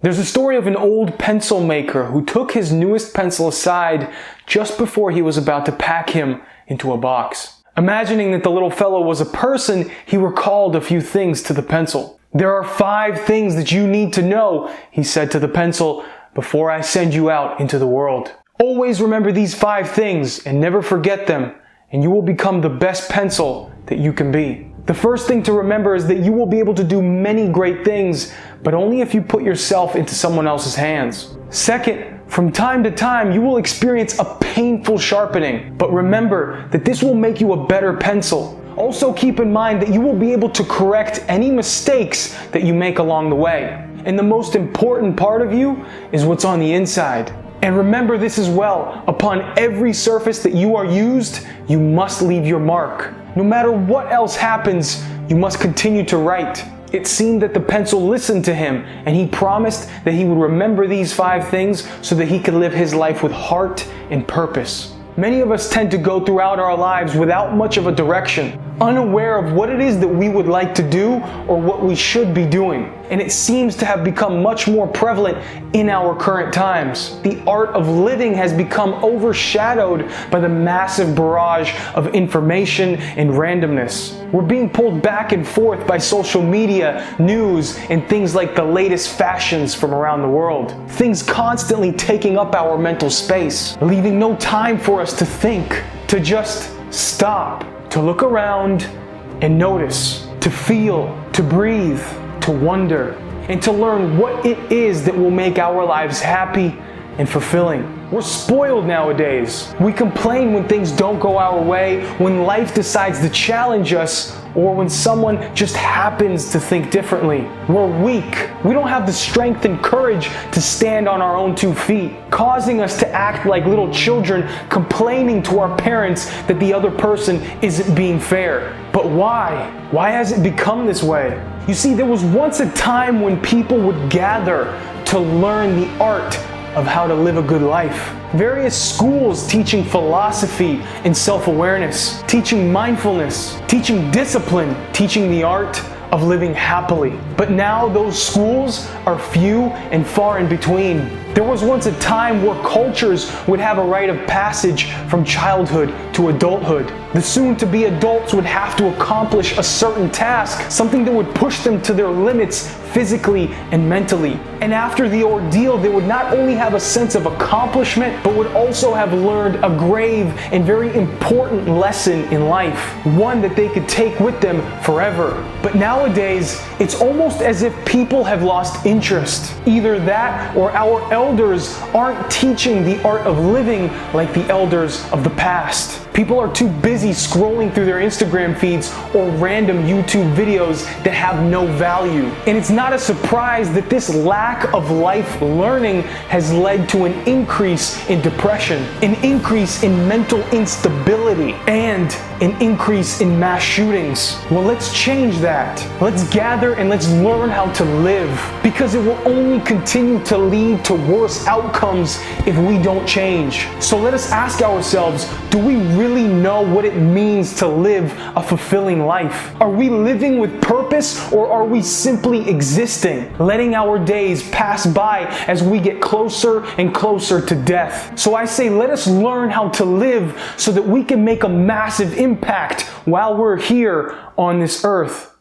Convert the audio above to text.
There's a story of an old pencil maker who took his newest pencil aside just before he was about to pack him into a box. Imagining that the little fellow was a person, he recalled a few things to the pencil. "There are 5 things that you need to know," he said to the pencil, "before I send you out into the world. Always remember these 5 things and never forget them, and you will become the best pencil that you can be." The first thing to remember is that you will be able to do many great things, but only if you put yourself into someone else's hands. Second, from time to time, you will experience a painful sharpening, but remember that this will make you a better pencil. Also keep in mind that you will be able to correct any mistakes that you make along the way. And the most important part of you is what's on the inside. And remember this as well, upon every surface that you are used, you must leave your mark. No matter what else happens, you must continue to write. It seemed that the pencil listened to him, and he promised that he would remember these 5 things so that he could live his life with heart and purpose. Many of us tend to go throughout our lives without much of a direction, unaware of what it is that we would like to do or what we should be doing. And it seems to have become much more prevalent in our current times. The art of living has become overshadowed by the massive barrage of information and randomness. We're being pulled back and forth by social media, news, and things like the latest fashions from around the world. Things constantly taking up our mental space, leaving no time for us to think, to just stop, to look around and notice, to feel, to breathe, to wonder, and to learn what it is that will make our lives happy and fulfilling. We're spoiled nowadays. We complain when things don't go our way, when life decides to challenge us, or when someone just happens to think differently. We're weak. We don't have the strength and courage to stand on our own 2 feet, causing us to act like little children, complaining to our parents that the other person isn't being fair. But why? Why has it become this way? You see, there was once a time when people would gather to learn the art of how to live a good life. Various schools teaching philosophy and self-awareness, teaching mindfulness, teaching discipline, teaching the art of living happily. But now those schools are few and far in between. There was once a time where cultures would have a rite of passage from childhood to adulthood. The soon-to-be adults would have to accomplish a certain task, something that would push them to their limits physically and mentally. And after the ordeal, they would not only have a sense of accomplishment, but would also have learned a grave and very important lesson in life, one that they could take with them forever. But nowadays, it's almost as if people have lost interest. Either that or our elders aren't teaching the art of living like the elders of the past. People are too busy scrolling through their Instagram feeds or random YouTube videos that have no value. And it's not a surprise that this lack of life learning has led to an increase in depression, an increase in mental instability, and an increase in mass shootings. Well, let's change that. Let's gather and let's learn how to live, because it will only continue to lead to worse outcomes if we don't change. So let us ask ourselves, do we really know what it means to live a fulfilling life? Are we living with purpose, or are we simply existing, letting our days pass by as we get closer and closer to death? So I say, let us learn how to live so that we can make a massive impact while we're here on this earth.